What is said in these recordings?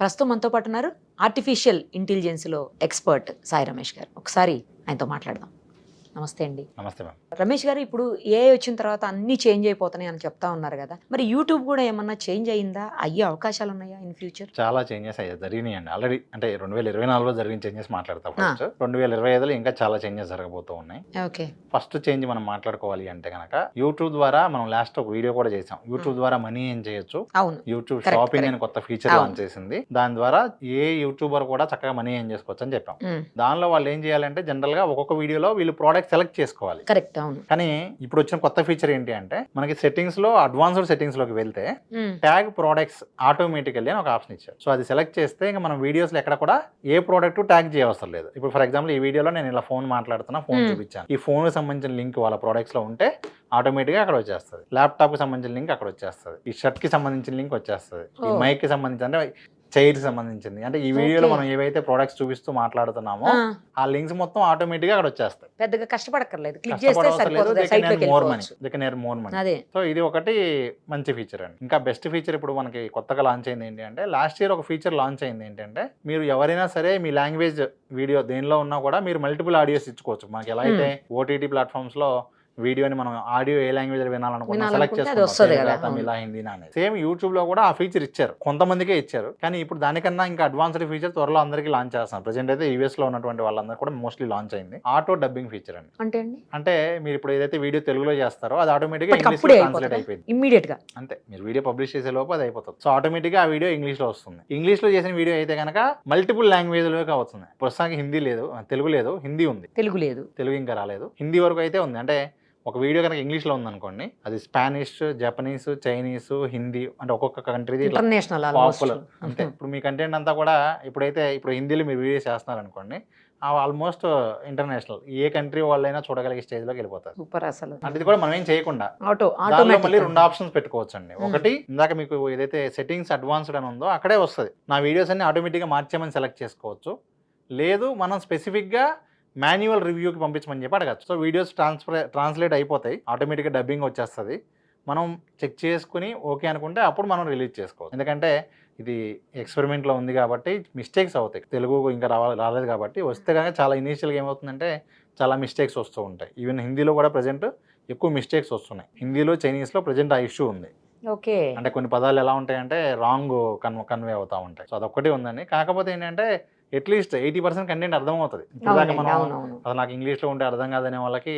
ప్రస్తుతం మనతో పాటు ఉన్నారు ఆర్టిఫిషియల్ ఇంటెలిజెన్స్లో ఎక్స్పర్ట్ సాయి రమేష్ గారు. ఒకసారి ఆయనతో మాట్లాడదాం. నమస్తే అండి. నమస్తే మ్యామ్. రమేష్ గారు, ఇప్పుడు ఏఐ వచ్చిన తర్వాత అన్నీ చేంజ్ అయిపోతున్నాయి అని చెప్తా ఉన్నారు కదా, మరి యూట్యూబ్ కూడా ఏమన్నా చేంజ్ అయ్యిందా? అయ్యే అవకాశాలు ఉన్నాయా ఇన్ ఫ్యూచర్? చాలా చేంజెస్ అయ్యాయి, జరిగినాయండి ఆల్రెడీ. అంటే 2024లో జరిగిన చేంజెస్ మాట్లాడతాం ఫస్ట్. 2025లో ఇంకా చాలా చేంజెస్ జరగబోతూ ఉన్నాయి. ఓకే. ఫస్ట్ చేంజ్ మనం మాట్లాడుకోవాలి అంటే కనుక యూట్యూబ్ ద్వారా మనం లాస్ట్ ఒక వీడియో కూడా చేసాం. యూట్యూబ్ ద్వారా మనీ ఏం చేయొచ్చు. అవును. యూట్యూబ్ Correct, షాపింగ్ అని correct. కొత్త ఫీచర్ లాంచ్ చేసింది. దాని ద్వారా ఏ యూట్యూబర్ కూడా చక్కగా మనీ ఏం చేసుకోవచ్చు అని చెప్పాం. దానిలో వాళ్ళు ఏం చేయాలంటే జనరల్ గా ఒక్కొక్క వీడియోలో వీళ్ళు ప్రోడక్ట్ సెలెక్ట్ చేసుకోవాలి. కరెక్ట్. అవును. కానీ ఇప్పుడు వచ్చిన కొత్త ఫీచర్ ఏంటి అంటే మనకి సెట్టింగ్స్ లో అడ్వాన్స్డ్ సెట్టింగ్స్ లోకి వెళ్తే ట్యాగ్ ప్రోడక్ట్స్ ఆటోమేటికల్లీ అని ఒక ఆప్షన్ ఇచ్చారు. సో అది సెలెక్ట్ చేస్తే ఇంకా మనం వీడియోస్ లో ఎక్కడ కూడా ఏ ప్రోడక్ట్ ట్యాగ్ చేయవసరం లేదు. ఇప్పుడు ఫర్ ఎగ్జాంపుల్ ఈ వీడియోలో నేను ఇలా ఫోన్ మాట్లాడుతున్నా, ఫోన్ చూపించాను. ఈ ఫోన్ కి సంబంధించిన లింక్ వాళ్ళ ప్రొడక్ట్స్ లో ఉంటే ఆటోమేటిక్గా అక్కడ వచ్చేస్తుంది. ల్యాప్టాప్ కి సంబంధించిన లింక్ అక్కడ వచ్చేస్తుంది. ఈ షర్ట్ కి సంబంధించిన లింక్ వచ్చేస్తుంది. ఈ మైక్ కి సంబంధించిన అంటే చైర్ సంబంధించింది. అంటే ఈ వీడియోలో మనం ఏవైతే ప్రొడక్ట్స్ చూపిస్తూ మాట్లాడుతున్నామో ఆ లింక్స్ మొత్తం ఆటోమేటిక్ గా అక్కడ వచ్చేస్తాయి. పెద్దగా కష్టపడక్కర్లేదు, క్లిక్ చేస్తే సరిపోతుంది, సైట్ లోకి వెళ్ళిపోవచ్చు. అదే. సో ఇది ఒకటి మంచి ఫీచర్ అండి. ఇంకా బెస్ట్ ఫీచర్ ఇప్పుడు మనకి కొత్తగా లాంచ్ అయింది ఏంటి అంటే, లాస్ట్ ఇయర్ ఒక ఫీచర్ లాంచ్ అయింది ఏంటంటే, మీరు ఎవరైనా సరే మీ లాంగ్వేజ్ వీడియో దేనిలో ఉన్నా కూడా మీరు మల్టిపుల్ ఆడియోస్ ఇచ్చుకోవచ్చు. మనకి ఎలా అయితే ఓటీటీ ప్లాట్ఫామ్స్ లో వీడియోని మనం ఆడియో ఏ లాంగ్వేజ్ లో వినాలనుకున్నా సెలెక్ట్ చేసుకుంటాం, తమిళ, హిందీ అనేది. సేమ్ యూట్యూబ్ లో కూడా ఆ ఫీచర్ ఇచ్చారు, కొంతమందికే ఇచ్చారు. కానీ ఇప్పుడు దానికన్నా ఇంకా అడ్వాన్స్డ్ ఫీచర్ త్వరలో అందరికీ లాంచ్ చేస్తున్నారు. ప్రెజెంట్ అయితే యూఎస్ లో ఉన్నటువంటి వాళ్ళందరూ కూడా మోస్ట్లీ లాంచ్ అయింది. ఆటో డబ్బింగ్ ఫీచర్ అండి. అంటే మీరు ఇప్పుడు ఏదైతే వీడియో తెలుగులో చేస్తారో అది ఆటోమేటిక్ గా ఇంగ్లీష్ లో ట్రాన్స్లేట్ అయిపోయింది ఇమ్మీడియట్ గా. అంతే, మీరు వీడియో పబ్లిష్ చేసే లోపు అది అయిపోతుంది. సో ఆటోమేటిక్ గా ఆ వీడియో ఇంగ్లీష్ లో వస్తుంది. ఇంగ్లీష్ లో చేసిన వీడియో అయితే కనుక మల్టిపుల్ లాంగ్వేజ్ లోకి వస్తుంది. ప్రస్తుతానికి హిందీ లేదు, తెలుగు లేదు, హిందీ ఉంది. తెలుగు ఇంకా రాలేదు, హిందీ వరకు అయితే ఉంది. అంటే ఒక వీడియో కనుక ఇంగ్లీష్లో ఉందనుకోండి, అది స్పానిష్, జపనీస్, చైనీస్, హిందీ, అంటే ఒక్కొక్క కంట్రీది పాపులర్. అంతే. ఇప్పుడు మీ కంటెంట్ అంతా కూడా ఇప్పుడు హిందీలో మీరు వీడియో చేస్తున్నారు అనుకోండి, ఆల్మోస్ట్ ఇంటర్నేషనల్ ఏ కంట్రీ వాళ్ళైనా చూడగలిగే స్టేజ్ లోకి వెళ్ళిపోతారు. సూపర్ అసలు. అంటే ఇది కూడా మనం ఏం చేయకుండా మళ్ళీ 2 ఆప్షన్స్ పెట్టుకోవచ్చు అండి. ఒకటి, ఇందాక మీకు ఏదైతే సెట్టింగ్స్ అడ్వాన్స్డ్ అని ఉందో అక్కడే వస్తుంది. నా వీడియోస్ అన్ని ఆటోమేటిక్గా మార్చామని సెలెక్ట్ చేసుకోవచ్చు. లేదు మనం స్పెసిఫిక్గా మాన్యువల్ రివ్యూకి పంపించమని చెప్పి అడగచ్చు. సో వీడియోస్ ట్రాన్స్లేట్ అయిపోతాయి, ఆటోమేటిక్గా డబ్బింగ్ వచ్చేస్తుంది. మనం చెక్ చేసుకుని ఓకే అనుకుంటే అప్పుడు మనం రిలీజ్ చేసుకోవచ్చు. ఎందుకంటే ఇది ఎక్స్పెరిమెంట్లో ఉంది కాబట్టి మిస్టేక్స్ అవుతాయి. తెలుగు ఇంకా రాలేదు కాబట్టి, వస్తే కనుక చాలా ఇనీషియల్గా ఏమవుతుందంటే చాలా మిస్టేక్స్ వస్తూ ఉంటాయి. ఈవెన్ హిందీలో కూడా ప్రజెంట్ ఎక్కువ మిస్టేక్స్ వస్తున్నాయి. హిందీలో, చైనీస్లో ప్రజెంట్ ఆ ఇష్యూ ఉంది. ఓకే. అంటే కొన్ని పదాలు ఎలా ఉంటాయంటే రాంగ్ కన్వే అవుతూ ఉంటాయి. సో అదొక్కటి ఉందండి. కాకపోతే ఏంటంటే అట్లీస్ట్ 80% కంటెంట్ అర్థమవుతుంది. ఇప్పుడు మనం అసలు నాకు ఇంగ్లీష్లో ఉంటే అర్థం కాదనే వాళ్ళకి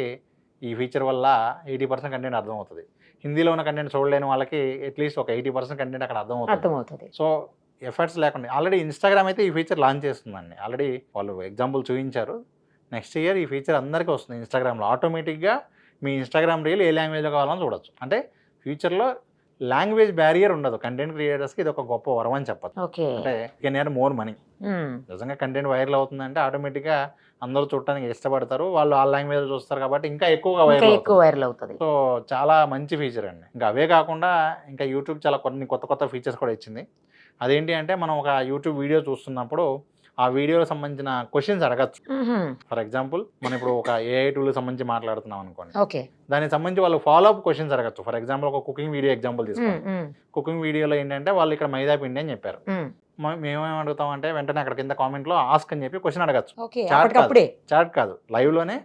ఈ ఫీచర్ వల్ల 80% కంటెంట్ అర్థమవుతుంది. హిందీలో ఉన్న కంటెంట్ చూడలేని వాళ్ళకి అట్లీస్ట్ ఒక 80% కంటెంట్ అక్కడ అర్థమవుతుంది. సో ఎఫర్ట్స్ లేకుండా ఆల్రెడీ ఇన్స్టాగ్రామ్ అయితే ఈ ఫీచర్ లాంచ్ చేస్తుందండి. ఆల్రెడీ వాళ్ళు ఎగ్జాంపుల్ చూపించారు. నెక్స్ట్ ఇయర్ ఈ ఫీచర్ అందరికీ వస్తుంది. ఇన్స్టాగ్రామ్లో ఆటోమేటిక్గా మీ ఇన్స్టాగ్రామ్ రీల్ ఏ లాంగ్వేజ్లో కావాలని చూడొచ్చు. అంటే ఫ్యూచర్లో లాంగ్వేజ్ బ్యారియర్ ఉండదు. కంటెంట్ క్రియేటర్స్కి ఇది ఒక గొప్ప వరం అని చెప్పచ్చు. అంటే కెన్ ఎర్న్ మోర్ మనీ. నిజంగా కంటెంట్ వైరల్ అవుతుందంటే ఆటోమేటిక్గా అందరూ చూడటానికి ఇష్టపడతారు. వాళ్ళు ఆ లాంగ్వేజ్ చూస్తారు కాబట్టి ఇంకా ఎక్కువగా వైరల్ అవుతుంది. సో చాలా మంచి ఫీచర్ అండి. ఇంకా అవే కాకుండా ఇంకా యూట్యూబ్ చాలా కొన్ని కొత్త ఫీచర్స్ కూడా ఇచ్చింది. అదేంటి అంటే, మనం ఒక యూట్యూబ్ వీడియో చూస్తున్నప్పుడు ఆ వీడియోకి సంబంధించిన క్వశ్చన్స్ అడగచ్చు. ఫర్ ఎగ్జాంపుల్ మనం ఇప్పుడు ఒక ఏఐ టూల్ సంబంధించి మాట్లాడుతున్నాం అనుకోండి, దానికి సంబంధించి వాళ్ళు ఫాలో అప్ క్వశ్చన్స్ అడగచ్చు. ఫర్ ఎగ్జాంపుల్ ఒక కుకింగ్ వీడియో ఎగ్జాంపుల్ తీసుకోండి. కుకింగ్ వీడియోలో ఏంటంటే వాళ్ళు ఇక్కడ మైదా పిండి అని చెప్పారు. మేమేం అడుగుతాం అంటే వెంటనే అక్కడ కింద కామెంట్ లో ఆస్క్ అని చెప్పి క్వశ్చన్ అడగచ్చు. చాట్ కాదు, లైవ్ లోనే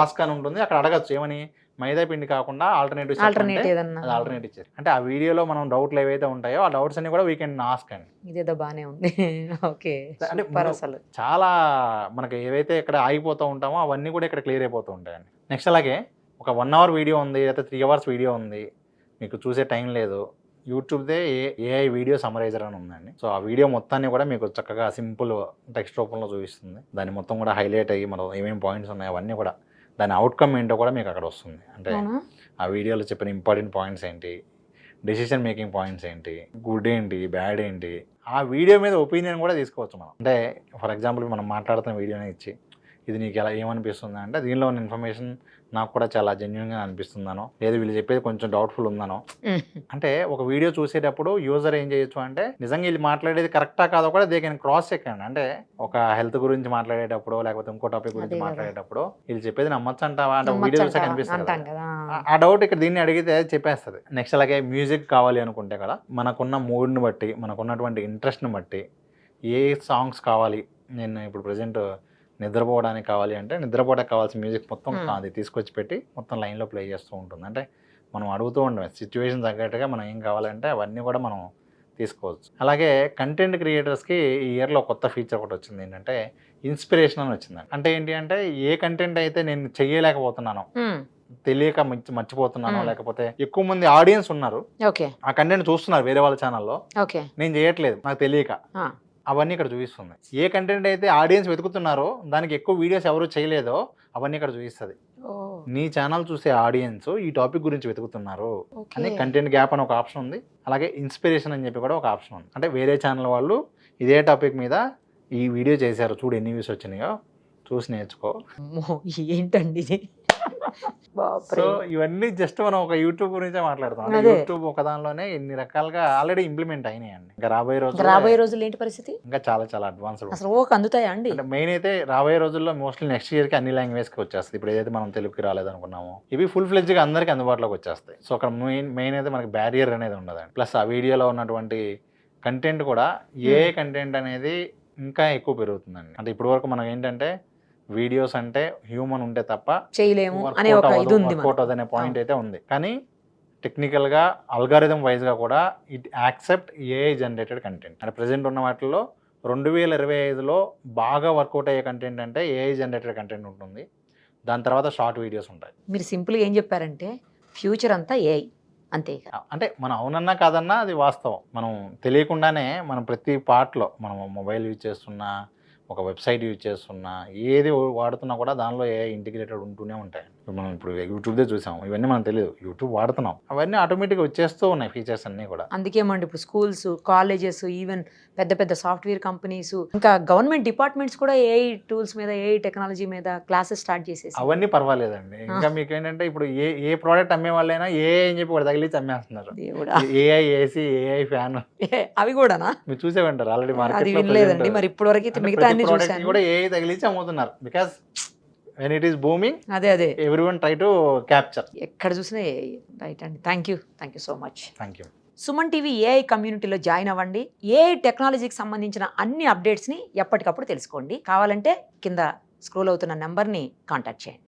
ఆస్క్ అని ఉంటుంది. అక్కడ అడగచ్చు ఏమని, మైదా పిండి కాకుండా ఆల్టర్నేటివ్ ఇచ్చారు. అంటే ఆ వీడియోలో మనం డౌట్లు ఏవైతే ఉంటాయో ఆ డౌట్స్ అన్ని కూడా వీ కెన్ ఆస్క్ అండి. ఇదేదో బానే ఉంది. ఓకే. అంటే చాలా మనకి ఏవైతే ఇక్కడ ఆగిపోతూ ఉంటామో అవన్నీ కూడా ఇక్కడ క్లియర్ అయిపోతూ ఉంటాయండి. నెక్స్ట్ అలాగే ఒక 1 hour వీడియో ఉంది, లేదా 3 hours వీడియో ఉంది, మీకు చూసే టైం లేదు, యూట్యూబ్దే ఏఐ వీడియో సమరైజర్ అని ఉందండి. సో ఆ వీడియో మొత్తాన్ని కూడా మీకు చక్కగా సింపుల్ టెక్స్ట్ రూపంలో చూపిస్తుంది. దాన్ని మొత్తం కూడా హైలైట్ అయ్యి మనం ఏమేమి పాయింట్స్ ఉన్నాయో అవన్నీ కూడా, దాని అవుట్కమ్ ఏంటో కూడా మీకు అక్కడ వస్తుంది. అంటే ఆ వీడియోలో చెప్పిన ఇంపార్టెంట్ పాయింట్స్ ఏంటి, డెసిషన్ మేకింగ్ పాయింట్స్ ఏంటి, గుడ్ ఏంటి, బ్యాడ్ ఏంటి, ఆ వీడియో మీద ఒపీనియన్ కూడా తీసుకోవచ్చు మనం. అంటే ఫర్ ఎగ్జాంపుల్ మనం మాట్లాడుతున్న వీడియోనే ఇచ్చి ఇది నీకు ఎలా ఏమనిపిస్తుంది అంటే, దీనిలో ఉన్న ఇన్ఫర్మేషన్ నాకు కూడా చాలా జెన్యున్గా అనిపిస్తుందనో, లేదు వీళ్ళు చెప్పేది కొంచెం డౌట్ఫుల్ ఉందనో. అంటే ఒక వీడియో చూసేటప్పుడు యూజర్ ఏం చేయొచ్చు అంటే, నిజంగా వీళ్ళు మాట్లాడేది కరెక్టా కాదో కూడా దే కెన్ క్రాస్ చెక్ అండి. అంటే ఒక హెల్త్ గురించి మాట్లాడేటప్పుడు, లేకపోతే ఇంకో టాపిక్ గురించి మాట్లాడేటప్పుడు వీళ్ళు చెప్పేది నమ్మచ్చు అంటావా అంటే వీడియో చూసే కనిపిస్తుంది. ఆ డౌట్ ఇక్కడ దీన్ని అడిగితే చెప్పేస్తుంది. నెక్స్ట్ అలాగే మ్యూజిక్ కావాలి అనుకుంటే కదా, మనకున్న మూడ్ని బట్టి, మనకున్నటువంటి ఇంట్రెస్ట్ని బట్టి ఏ సాంగ్స్ కావాలి, నేను ఇప్పుడు ప్రజెంట్ నిద్రపోవడానికి కావాలి అంటే నిద్రపోవడానికి కావాల్సిన మ్యూజిక్ మొత్తం అది తీసుకొచ్చి పెట్టి మొత్తం లైన్లో ప్లే చేస్తూ ఉంటుంది. అంటే మనం అడుగుతూ ఉండమే, సిచ్యువేషన్ తగ్గట్టుగా మనం ఏం కావాలంటే అవన్నీ కూడా మనం తీసుకోవచ్చు. అలాగే కంటెంట్ క్రియేటర్స్కి ఈ ఇయర్లో కొత్త ఫీచర్ ఒకటి వచ్చింది, ఏంటంటే ఇన్స్పిరేషన్ అని వచ్చిందండి. అంటే ఏంటి అంటే ఏ కంటెంట్ అయితే నేను చెయ్యలేకపోతున్నానో, తెలియక మర్చిపోతున్నాను, లేకపోతే ఎక్కువ మంది ఆడియన్స్ ఉన్నారు, ఆ కంటెంట్ చూస్తున్నారు వేరే వాళ్ళ ఛానల్లో, నేను చేయట్లేదు నాకు తెలియక, అవన్నీ ఇక్కడ చూపిస్తుంది. ఏ కంటెంట్ అయితే ఆడియన్స్ వెతుకుతున్నారో దానికి ఎక్కువ వీడియోస్ ఎవరు చేయలేదో అవన్నీ ఇక్కడ చూపిస్తుంది. నీ ఛానల్ చూసే ఆడియన్స్ ఈ టాపిక్ గురించి వెతుకుతున్నారు అని కంటెంట్ గ్యాప్ అని ఒక ఆప్షన్ ఉంది. అలాగే ఇన్స్పిరేషన్ అని చెప్పి కూడా ఒక ఆప్షన్ ఉంది. అంటే వేరే ఛానల్ వాళ్ళు ఇదే టాపిక్ మీద ఈ వీడియో చేశారు, చూడు ఎన్ని వ్యూస్ వచ్చినాయో, చూసి నేర్చుకో. ఏంటండి సో ఇవన్నీ జస్ట్ మనం ఒక యూట్యూబ్ గురించే మాట్లాడుతాం. యూట్యూబ్ ఒక దానిలోనే ఎన్ని రకాలుగా ఆల్రెడీ ఇంప్లిమెంట్ అయినాయండి. ఇంకా రాబోయే రోజుల్లో ఏంటి పరిస్థితి, ఇంకా చాలా చాలా అడ్వాన్స్డ్ అసలు అందుతాయా అండి. అంటే మెయిన్ అయితే రాబోయే రోజుల్లో మోస్ట్లీ నెక్స్ట్ ఇయర్ కి అన్ని లాంగ్వేజ్ కి వచ్చేస్తాయి. ఇప్పుడు ఏదైతే మనం తెలుగుకి రాలేదనుకున్నామో ఇవి ఫుల్ ఫ్లెడ్జ్ గా అందరికి అందుబాటులోకి వచ్చేస్తాయి. సో అక్కడ మెయిన్ అయితే మనకి బ్యారియర్ అనేది ఉండదండి. ప్లస్ ఆ వీడియోలో ఉన్నటువంటి కంటెంట్ కూడా ఏ కంటెంట్ అనేది ఇంకా ఎక్కువ పెరుగుతుందండి. అంటే ఇప్పటి వరకు మనం ఏంటంటే వీడియోస్ అంటే హ్యూమన్ ఉంటే తప్ప చేయలేము అనే ఒక ఇది ఉంది, వర్కౌట్ అనే పాయింట్ అయితే ఉంది. కానీ టెక్నికల్గా అల్గారిథం వైజ్గా కూడా it accept AI generated content. అంటే ప్రజెంట్ ఉన్న వాటిల్లో 2025లో బాగా వర్కౌట్ అయ్యే కంటెంట్ అంటే ఏఐ జనరేటెడ్ కంటెంట్ ఉంటుంది. దాని తర్వాత షార్ట్ వీడియోస్ ఉంటాయి. మీరు సింపుల్గా ఏం చెప్పారంటే ఫ్యూచర్ అంతా ఏఐ అంతే. అంటే మనం అవునన్నా కాదన్నా అది వాస్తవం. మనం తెలియకుండానే మనం ప్రతి పార్ట్లో మనం మొబైల్ యూజ్ చేస్తున్నా, ఒక వెబ్సైట్ యూజ్ చేస్తున్నా, ఏది వాడుతున్నా కూడా దానిలో ఏ ఇంటిగ్రేటెడ్ ఉంటూనే ఉంటాయి. మనం ఇప్పుడు యూట్యూబ్దే చూసాం, ఇవన్నీ మనకు తెలియదు, యూట్యూబ్ వాడుతున్నాం, అవన్నీ ఆటోమేటిక్గా వచ్చేస్తూ ఉన్నాయి ఫీచర్స్ అన్నీ కూడా. అందుకేమండి ఇప్పుడు స్కూల్స్, కాలేజెస్, ఈవెన్ పెద్ద పెద్ద సాఫ్ట్వేర్ కంపెనీస్, ఇంకా గవర్నమెంట్ డిపార్ట్మెంట్స్ కూడా ఏఐ టూల్స్ మీద, ఏఐ టెక్నాలజీ మీద క్లాసెస్ స్టార్ట్ చేసేసి. అవన్నీ పర్వాలేదండి. ఇంకా మీకు ఏంటంటే ఇప్పుడు ఏ ప్రోడక్ట్ అమ్మే వాళ్ళైనా ఏఐ అని చెప్పి కూడా తగిలించి అమ్మేస్తున్నారు. ఏఐ ఏసీ, ఏఐ ఫ్యాన్, అవి కూడానా మీరు చూసే ఉంటారు ఆల్రెడీ మార్కెట్. మరి ఇప్పటి వరకు మిగతా కూడా ఏఐ తగిలించి అమ్ముతున్నారు. Because when it is booming, అదే everyone try to capture. ఎక్కడ చూసినా రైట్ అండి. Thank you so much. Thank you. Suman TV AI కమ్యూనిటీలో జాయిన్ అవ్వండి. ఏఐ టెక్నాలజీకి సంబంధించిన అన్ని అప్డేట్స్ని ఎప్పటికప్పుడు తెలుసుకోండి. కావాలంటే కింద స్క్రోల్ అవుతున్న నెంబర్ని కాంటాక్ట్ చేయండి.